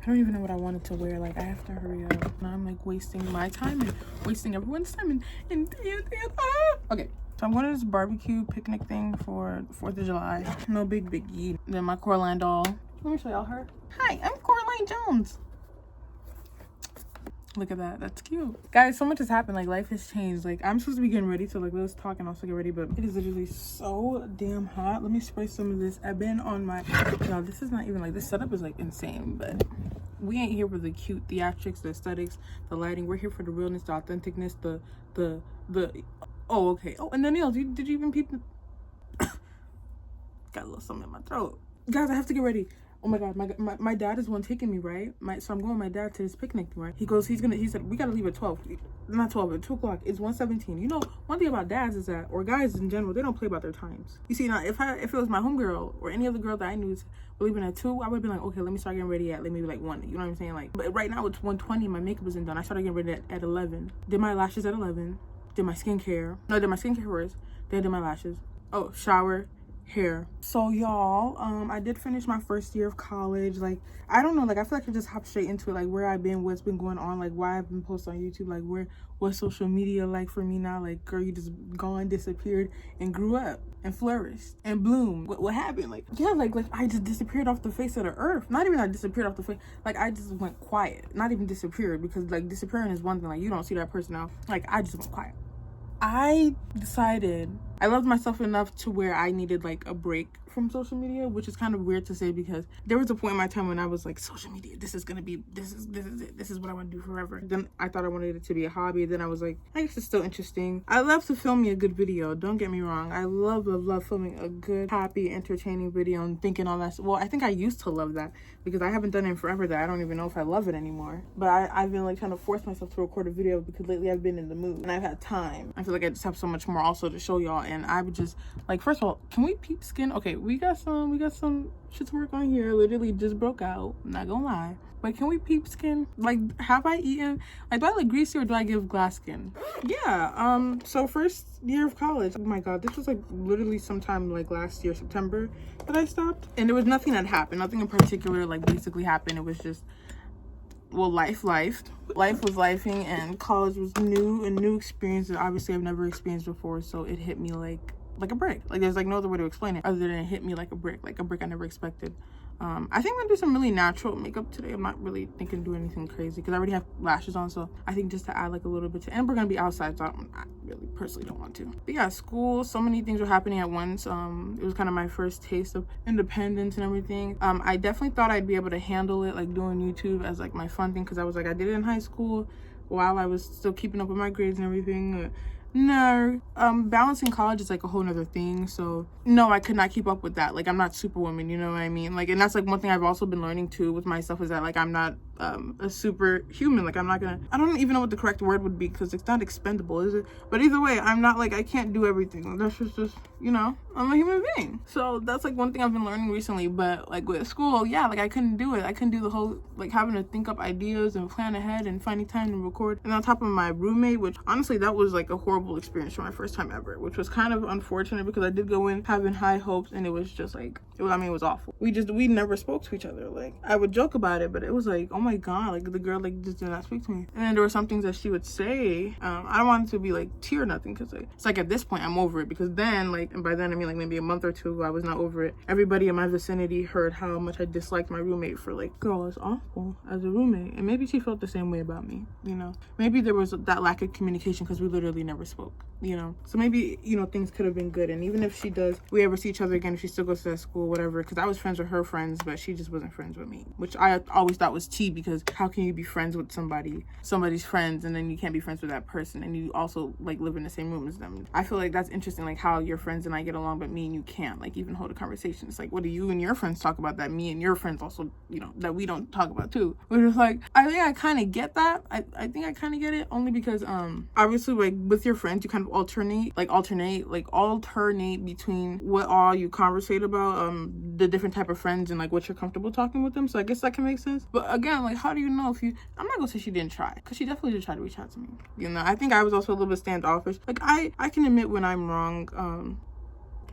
I don't even know what I wanted to wear. Like, I have to hurry up. Now I'm like wasting my time and wasting everyone's time and okay. So I'm going to this barbecue picnic thing for 4th of July. No biggie. Then my Coraline doll. Let me show y'all her. Hi, I'm Coraline Jones. Look at that. That's cute. Guys, so much has happened. Like, life has changed. Like, I'm supposed to be getting ready. So, like, let's talk and also get ready. But it is literally so damn hot. Let me spray some of this. I've been on my... Y'all, this is not even, like, this setup is, like, insane. But we ain't here for the cute theatrics, the aesthetics, the lighting. We're here for the realness, the authenticness, the... Oh, okay. Oh, and the nails. Did you even peep? Got a little something in my throat. Guys, I have to get ready. Oh my god, my dad is one taking me, right? So I'm going with my dad to this picnic, right? He said we gotta leave at 12. Not 12, at 2 o'clock. It's 1:17. You know, one thing about dads is that, or guys in general, they don't play about their times. You see, now if it was my homegirl or any other girl that I knew were leaving at 2, I would be like, okay, let me start getting ready at like maybe like 1. You know what I'm saying? Like, but right now it's 1:20. My makeup isn't done. I started getting ready at 11. Did my lashes at 11. Did my skincare. No, I did my skincare first. Then I did my lashes. Oh, shower. Hair. So y'all, I did finish my first year of college. Like, I don't know, like I feel like I just hopped straight into it, like where I've been, what's been going on, like why I've been posting on YouTube, like what's social media like for me now. Like, girl, you just gone, disappeared, and grew up and flourished and bloomed. What happened? Like, yeah, like I just disappeared off the face of the earth. Not even I disappeared off the face, like I just went quiet. Not even disappeared, because like disappearing is one thing, like you don't see that person now. Like, I just went quiet. I decided I loved myself enough to where I needed like a break from social media, which is kind of weird to say, because there was a point in my time when I was like, social media, this is it, this is what I want to do forever. Then I thought I wanted it to be a hobby. Then I was like, I guess it's still interesting. I love to film me a good video, don't get me wrong. I love filming a good, happy, entertaining video and thinking all that. Well, I think I used to love that, because I haven't done it in forever that I don't even know if I love it anymore. But I've been like trying to force myself to record a video, because lately I've been in the mood and I've had time. I feel like I just have so much more also to show y'all, and I would just like, first of all, can we peep skin? Okay, we got some shit to work on here. Literally just broke out, I'm not gonna lie. But can we peep skin? Like, have I eaten, like, do I look greasy or do I give glass skin? Yeah, so first year of college, oh my god, this was like literally sometime like last year, September, that I stopped. And there was nothing that happened, nothing in particular like basically happened. It was just, well, life was lifing, and college was new experience that obviously I've never experienced before. So it hit me like a brick. Like, there's like no other way to explain it other than it hit me like a brick I never expected. I think I'm gonna do some really natural makeup today. I'm not really thinking to do anything crazy, because I already have lashes on. So I think just to add like a little bit to, and we're gonna be outside, so I really personally don't want to. But yeah, school, so many things were happening at once. It was kind of my first taste of independence and everything. I definitely thought I'd be able to handle it, like doing YouTube as like my fun thing, because I was like, I did it in high school while I was still keeping up with my grades and everything. No, balancing college is like a whole nother thing. So no, I could not keep up with that. Like, I'm not Superwoman, you know what I mean? Like, and that's like one thing I've also been learning too with myself, is that like I'm not a superhuman. Like, I don't even know what the correct word would be, because it's not expendable, is it? But either way, I'm not like, I can't do everything. That's just, you know, I'm a human being. So that's like one thing I've been learning recently. But like with school, yeah, like I couldn't do it. I couldn't do the whole like having to think up ideas and plan ahead and finding time to record. And on top of my roommate, which honestly that was like a horrible experience for my first time ever, which was kind of unfortunate, because I did go in having high hopes, and it was just like, it was awful. We never spoke to each other. Like, I would joke about it, but it was like, oh my god, like the girl like just did not speak to me. And then there were some things that she would say, I don't want it to be like tea or nothing, because like, it's like at this point I'm over it, because then like, and by then I mean like maybe a month or two ago, I was not over it. Everybody in my vicinity heard how much I disliked my roommate for like, girl, it's awful as a roommate. And maybe she felt the same way about me, you know? Maybe there was that lack of communication, because we literally never spoke, you know? So maybe, you know, things could have been good. And even if we ever see each other again, if she still goes to that school, whatever, because I was friends with her friends, but she just wasn't friends with me, which I always thought was tea, because how can you be friends with somebody's friends, and then you can't be friends with that person, and you also like live in the same room as them? I feel like that's interesting, like how your friends and I get along, but me and you can't like even hold a conversation. It's like, what do you and your friends talk about that me and your friends also, you know, that we don't talk about too? Which is like, I think I kind of get that. I think I kind of get it, only because obviously like with your friends you kind of alternate between what all you conversate about, the different type of friends, and like what you're comfortable talking with them. So I guess that can make sense. But again, like, how do you know if you, I'm not gonna say she didn't try, because she definitely did try to reach out to me, you know? I think I was also a little bit standoffish. Like, I can admit when I'm wrong.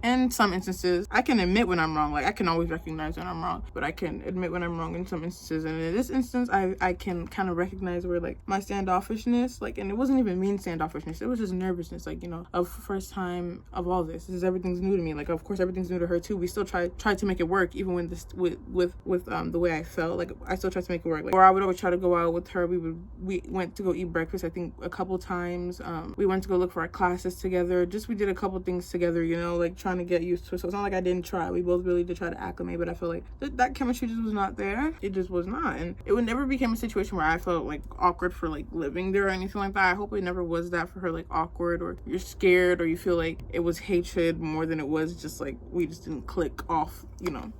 in some instances, I can admit when I'm wrong. Like, I can always recognize when I'm wrong, but I can admit when I'm wrong in some instances. And in this instance, I can kind of recognize where, like, my standoffishness, like, and it wasn't even mean standoffishness. It was just nervousness, like, you know, of first time of all this. Everything's new to me. Like, of course, everything's new to her too. We still tried to make it work, even when this with the way I felt. Like, I still tried to make it work. Like, or I would always try to go out with her. We went to go eat breakfast, I think, a couple times. We went to go look for our classes together. We did a couple things together, you know, like trying to get used to it. So it's not like I didn't try. We both really did try to acclimate, but I feel like that chemistry just was not there. It just was not. And it would never become a situation where I felt like awkward for like living there or anything like that. I hope it never was that for her, like awkward, or you're scared, or you feel like it was hatred more than it was just like we just didn't click off, you know,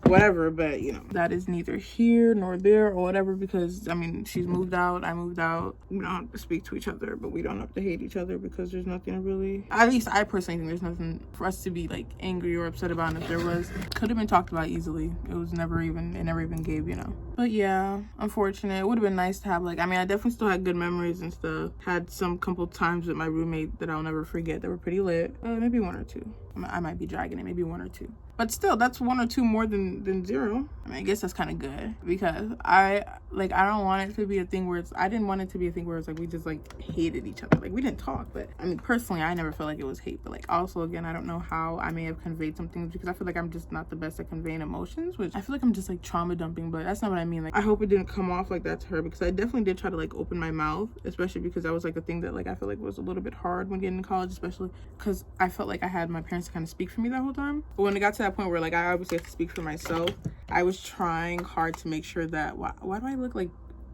whatever. But you know, that is neither here nor there or whatever, because I mean, she's moved out, I moved out. We don't have to speak to each other, but we don't have to hate each other, because there's nothing to really, at least I personally think there's nothing for us to be like angry or upset about. And if there was, could have been talked about easily. It never even gave, you know. But yeah, unfortunate. It would have been nice to have, like, I mean, I definitely still had good memories and stuff. Had some couple times with my roommate that I'll never forget that were pretty lit. Maybe one or two. I might be dragging it, maybe one or two. But still, that's one or two more than zero. I mean, I guess that's kind of good, because I don't want it to be a thing where I didn't want it to be a thing where it's like we just like hated each other. Like, we didn't talk, but I mean, personally, I never felt like it was hate. But like, also, again, I don't know how I may have conveyed some things, because I feel like I'm just not the best at conveying emotions, which I feel like I'm just like trauma dumping, but that's not what I mean. Like, I hope it didn't come off like that to her, because I definitely did try to like open my mouth, especially because that was like a thing that like I feel like was a little bit hard when getting to college, especially because I felt like I had my parents to kind of speak for me that whole time. But when it got to that point where like I obviously have to speak for myself, I was trying hard to make sure that why do I look like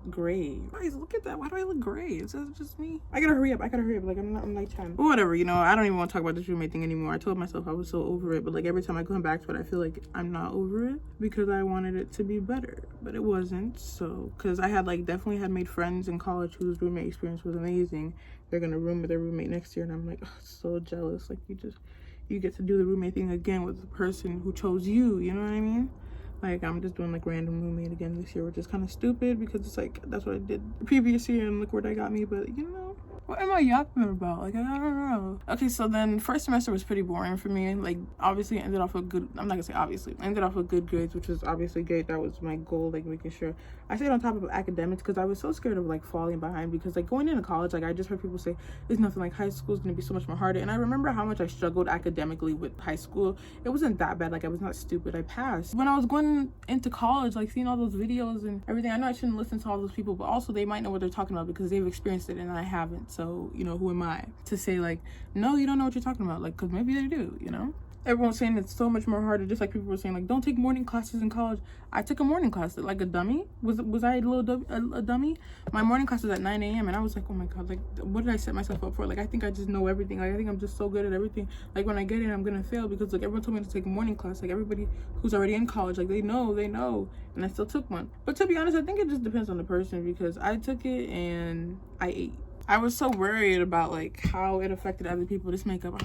gray? Guys, look at that. Why do I look gray? Is that just me? I gotta hurry up. Like, I'm like 10. But whatever, you know, I don't even want to talk about this roommate thing anymore. I told myself I was so over it, but like every time I come back to it, I feel like I'm not over it, because I wanted it to be better, but it wasn't. So, because I had like definitely had made friends in college whose roommate experience was amazing. They're gonna room with their roommate next year, and I'm like, oh, so jealous. Like, you get to do the roommate thing again with the person who chose you, you know what I mean? Like, I'm just doing like random roommate again this year, which is kind of stupid, because it's like that's what I did the previous year and look where that got me. But you know, what am I yapping about? Like, I don't know. Okay, so then first semester was pretty boring for me. Like, obviously ended off with good, I'm not gonna say obviously, I ended off with good grades, which was obviously great. That was my goal, like making sure I stayed on top of academics, because I was so scared of like falling behind, because like going into college, like I just heard people say there's nothing like high school, is gonna be so much more harder. And I remember how much I struggled academically with high school. It wasn't that bad. Like, I was not stupid. I passed. When I was going into college, like seeing all those videos and everything, I know I shouldn't listen to all those people, but also they might know what they're talking about, because they've experienced it and I haven't. So, you know, who am I to say like, no, you don't know what you're talking about? Like, because maybe they do, you know? Everyone's saying it's so much more harder, just like people were saying like, don't take morning classes in college. I took a morning class like a dummy. Was I a dummy? My morning class was at 9 a.m. and I was like, oh my god, like what did I set myself up for? Like, I think I just know everything. Like, I think I'm just so good at everything. Like, when I get in, I'm gonna fail, because like everyone told me to take a morning class. Like, everybody who's already in college, like they know, and I still took one. But to be honest, I think it just depends on the person, because I took it and I ate. I was so worried about like how it affected other people. This makeup,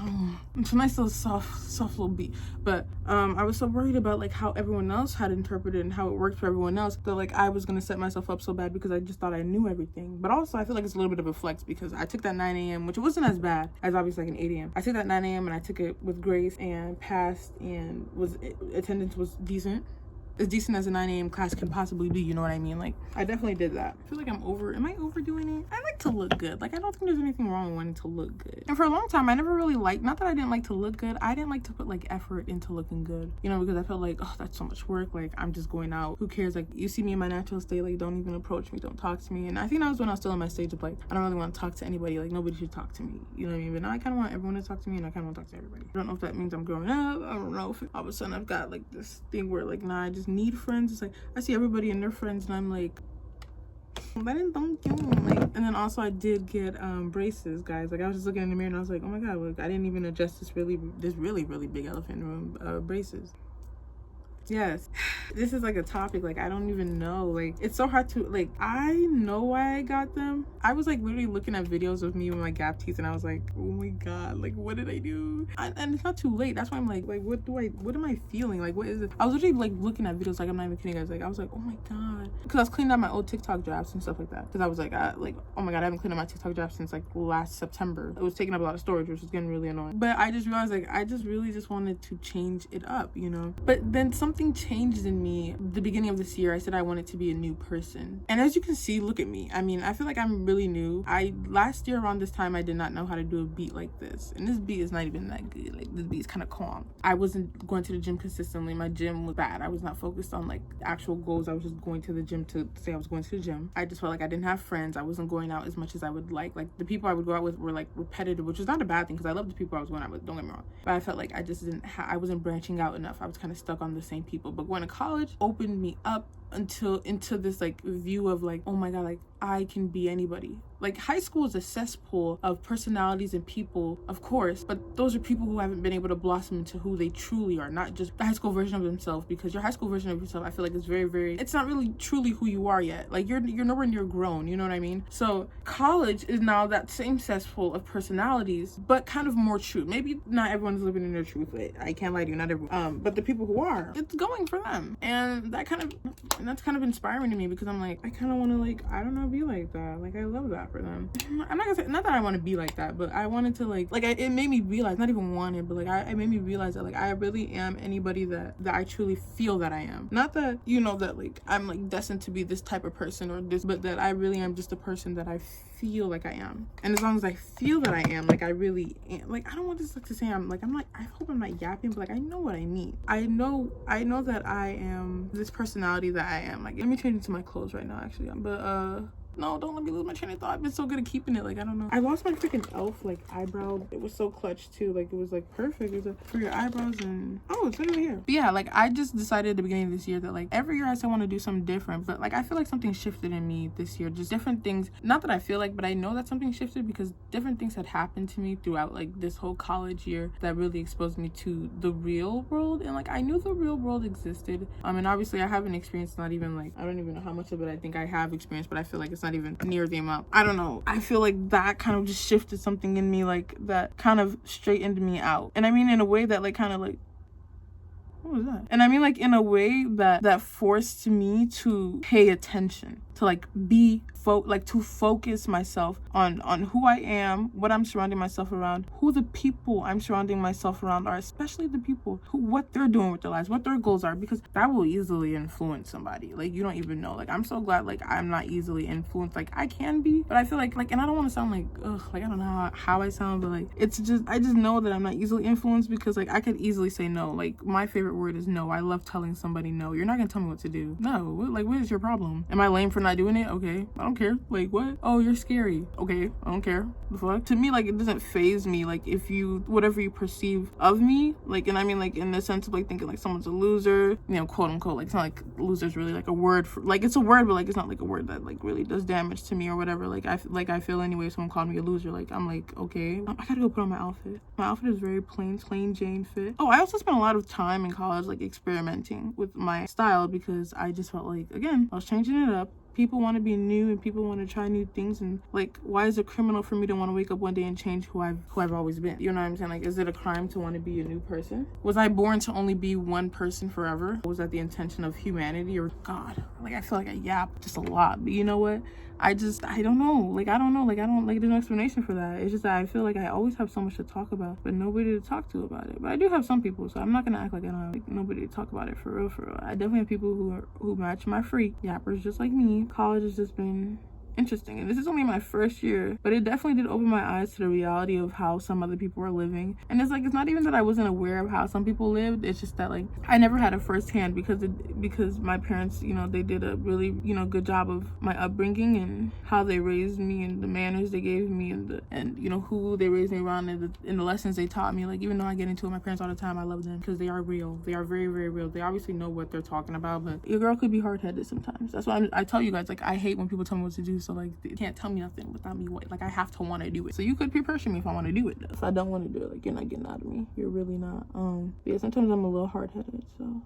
it's a nice little soft little beat. But I was so worried about like how everyone else had interpreted and how it worked for everyone else, that like I was gonna set myself up so bad, because I just thought I knew everything. But also I feel like it's a little bit of a flex, because I took that 9 a.m., which wasn't as bad as obviously like an 8 a.m. I took that 9 a.m. and I took it with grace and passed, and attendance was decent. As decent as a 9 a.m. class can possibly be, you know what I mean? Like, I definitely did that. I feel like am I overdoing it? I like to look good. Like, I don't think there's anything wrong with wanting to look good. And for a long time, I never really liked, not that I didn't like to look good, I didn't like to put like effort into looking good, you know, because I felt like, oh, that's so much work. Like, I'm just going out, who cares? Like, you see me in my natural state, like, don't even approach me, don't talk to me. And I think that was when I was still in my stage of like, I don't really want to talk to anybody, like nobody should talk to me, you know what I mean? But now I kind of want everyone to talk to me, and I kind of want to talk to everybody. I don't know if that means I'm growing up. I don't know if all of a sudden I've got like this thing where like, nah, I just need friends. It's like I see everybody and their friends, and I'm like, and then also I did get braces, guys. Like, I was just looking in the mirror and I was like, oh my god, look, I didn't even adjust this really big elephant room braces. Yes. This is like a topic, like I don't even know, like it's so hard to, like, I know why I got them. I was like literally looking at videos of me with my gap teeth and I was like, oh my god, like what did I do? And it's not too late. That's why I'm like what am I feeling, like what is it? I was literally like looking at videos, like I'm not even kidding guys, like I was like, oh my god, because I was cleaning out my old TikTok drafts and stuff like that, because I was like oh my god, I haven't cleaned out my TikTok drafts since like last September. It was taking up a lot of storage, which was getting really annoying. But I just realized like I just really just wanted to change it up, you know. But then something changed in me the beginning of this year. I said I wanted to be a new person, and as you can see, look at me. I mean, I feel like I'm really new. Last year around this time I did not know how to do a beat like this, and this beat is not even that good. Like this beat is kind of calm. I wasn't going to the gym consistently. My gym was bad. I was not focused on like actual goals. I was just going to the gym to say I was going to the gym. I just felt like I didn't have friends. I wasn't going out as much as I would like the people I would go out with were like repetitive, which was not a bad thing because I love the people I was going out with, don't get me wrong, but I felt like I just didn't I wasn't branching out enough. I was kind of stuck on the same people. But going to college opened me up into this like view of like, oh my god, like I can be anybody. Like high school is a cesspool of personalities and people, of course, but those are people who haven't been able to blossom into who they truly are, not just the high school version of themselves, because your high school version of yourself, I feel like is very, it's not really truly who you are yet. Like you're nowhere near grown, you know what I mean? So college is now that same cesspool of personalities, but kind of more true. Maybe not everyone's living in their truth, but I can't lie to you, not everyone. But the people who are, it's going for them. And that's kind of inspiring to me, because I'm like, I kind of want to, like, I don't know, be like that. Like I love that for them. I'm not gonna say, not that I want to be like that, but I wanted to it made me realize, not even wanted, but like it made me realize that like I really am anybody that I truly feel that I am. Not that, you know, that like I'm like destined to be this type of person or this, but that I really am just a person that I feel like I am. And as long as I feel that I am, like I really am, like I don't want this like to say I'm like I hope I'm not yapping, but like I know what I mean. I know that I am this personality that I am. Like let me change into my clothes right now actually, but no, don't let me lose my train of thought. I've been so good at keeping it. Like, I don't know. I lost my freaking elf, like, eyebrow. It was so clutch, too. Like, it was, like, perfect. It was, like, for your eyebrows and... Oh, it's right over here. But, yeah, like, I just decided at the beginning of this year that, like, every year I still want to do something different. But, like, I feel like something shifted in me this year. Just different things. Not that I feel like, but I know that something shifted because different things had happened to me throughout, like, this whole college year that really exposed me to the real world. And, like, I knew the real world existed. And obviously I haven't experienced, not even, like, I don't even know how much of it I think I have experienced, but I feel like it's not even near the amount. I don't know. I feel like that kind of just shifted something in me, like that kind of straightened me out. And I mean in a way that like kind of like, what was that? And I mean like in a way that forced me to pay attention, to like be to focus myself on who I am, what I'm surrounding myself around, who the people I'm surrounding myself around are, especially the people who, what they're doing with their lives, what their goals are, because that will easily influence somebody. Like you don't even know. Like I'm so glad like I'm not easily influenced. Like I can be, but I feel like and I don't want to sound like like I don't know how I sound, but like it's just I just know that I'm not easily influenced, because like I could easily say no. Like my favorite word is no. I love telling somebody no. You're not gonna tell me what to do. No. What is your problem? Am I lame for not doing it? Okay, I don't care. Like what? Oh, you're scary. Okay, I don't care. The fuck? To me, like it doesn't phase me. Like if you, whatever you perceive of me, like, and I mean like in the sense of like thinking like someone's a loser, you know, quote unquote. Like it's not like loser's really like a word for, like it's a word, but like it's not like a word that like really does damage to me or whatever. Like I feel anyway. If someone called me a loser, like I'm like okay, I gotta go put on my outfit. My outfit is very plain Jane fit. Oh, I also spent a lot of time in college like experimenting with my style, because I just felt like, again, I was changing it up. People want to be new and people want to try new things, and like why is it criminal for me to want to wake up one day and change who I've always been? You know what I'm saying? Like, is it a crime to want to be a new person? Was I born to only be one person forever? Was that the intention of humanity? Or God, like I feel like I yap just a lot, but you know what? I don't know. Like I don't know. Like I don't like there's no explanation for that. It's just that I feel like I always have so much to talk about, but nobody to talk to about it. But I do have some people, so I'm not gonna act like I don't have like nobody to talk about it for real. I definitely have people who match my freak, yappers just like me. College has just been interesting, and this is only my first year, but it definitely did open my eyes to the reality of how some other people are living. And it's like, it's not even that I wasn't aware of how some people lived, it's just that like I never had a firsthand, because my parents, you know, they did a really, you know, good job of my upbringing and how they raised me and the manners they gave me and you know who they raised me around, and the lessons they taught me. Like even though I get into it with my parents all the time, I love them because they are real. They are very, very real. They obviously know what they're talking about, but your girl could be hard-headed sometimes. That's why I tell you guys, like I hate when people tell me what to do. so like they can't tell me nothing without me like I have to want to do it. So you could peer pressure me if I want to do it though. If I don't want to do it, like you're not getting out of me. You're really not. Yeah, sometimes I'm a little hard-headed, so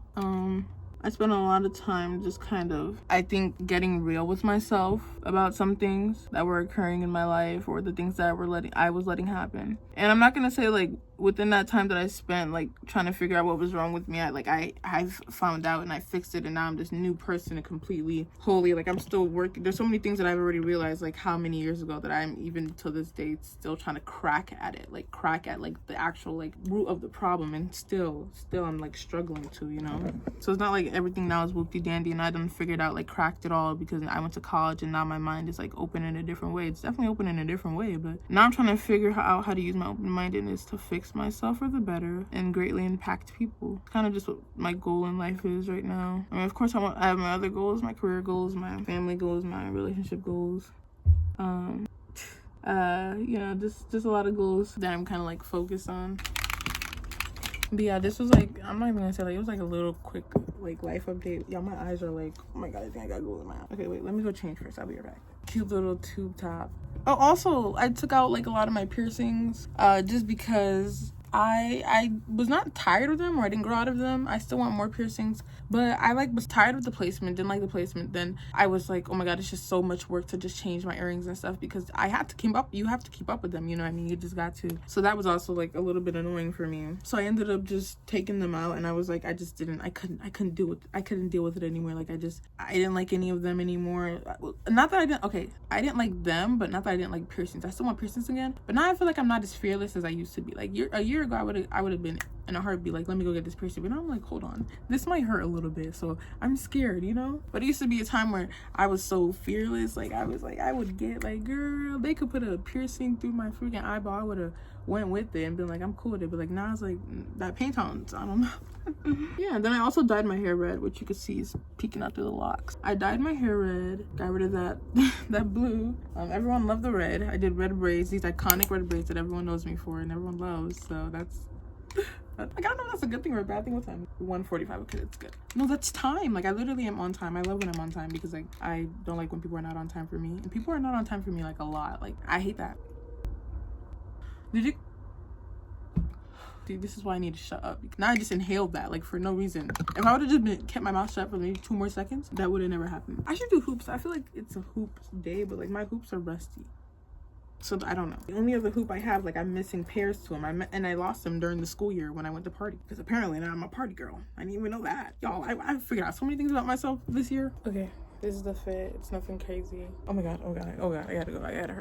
I spend a lot of time just kind of, I think, getting real with myself about some things that were occurring in my life, or the things that I was letting happen. And I'm not gonna say like within that time that I spent like trying to figure out what was wrong with me, I've found out and I fixed it, and now I'm this new person, completely wholly, like I'm still working. There's so many things that I've already realized like how many years ago that I'm even to this day still trying to crack at the actual like root of the problem, and still I'm like struggling to, you know. So it's not like everything now is whoopty dandy and I done figured out, like cracked it all because I went to college and now my mind is like open in a different way. It's definitely open in a different way, but now I'm trying to figure out how to use my open-mindedness to fix myself for the better and greatly impact people. It's kind of just what my goal in life is right now. I mean, of course I have my other goals, my career goals, my family goals, my relationship goals, you know, just a lot of goals that I'm kind of like focused on. But yeah, this was like, I'm not even gonna say like, it was like a little quick like life update. Yeah, my eyes are like, oh my god, I think I gotta go in my eye. Okay, wait, let me go change first. I'll be right back. Cute little tube top. Oh, also, I took out like a lot of my piercings just because I was not tired of them, or I didn't grow out of them. I still want more piercings, but I like was tired of the placement, didn't like the placement. Then I was like, oh my god, it's just so much work to just change my earrings and stuff, because I had to keep up. You have to keep up with them, you know what I mean? You just got to. So that was also like a little bit annoying for me. So I ended up just taking them out, and I was like, I couldn't deal with it anymore. Like I didn't like any of them anymore. Not that I didn't like them, but not that I didn't like piercings. I still want piercings again, but now I feel like I'm not as fearless as I used to be. Like a year ago, I would have been in a heartbeat like, let me go get this piercing, but now I'm like, hold on, this might hurt a little bit, so I'm scared, you know. But it used to be a time where I was so fearless. Like I was like, I would get like, girl, they could put a piercing through my freaking eyeball, I would have went with it and been like, I'm cool with it. But like now it's like that paint on, I don't know. Yeah, and then I also dyed my hair red, which you can see is peeking out through the locks. I dyed my hair red, got rid of that that blue. Everyone loved the red. I did red braids, these iconic red braids that everyone knows me for and everyone loves. So that's like, I don't know if that's a good thing or a bad thing. What time? 1:45. Okay, it's good. No, that's time. Like I literally am on time. I love when I'm on time, because like I don't like when people are not on time for me, and people are not on time for me like a lot. Like I hate that. Dude, this is why I need to shut up. Now I just inhaled that, like, for no reason. If I would have just kept my mouth shut for maybe 2 more seconds, that would have never happened. I should do hoops. I feel like it's a hoops day, but like my hoops are rusty. So I don't know. The only other hoop I have, like I'm missing pairs to them. And I lost them during the school year when I went to party. Because apparently now I'm a party girl. I didn't even know that. Y'all, I figured out so many things about myself this year. Okay, this is the fit. It's nothing crazy. Oh my god, I gotta go. I gotta hurry.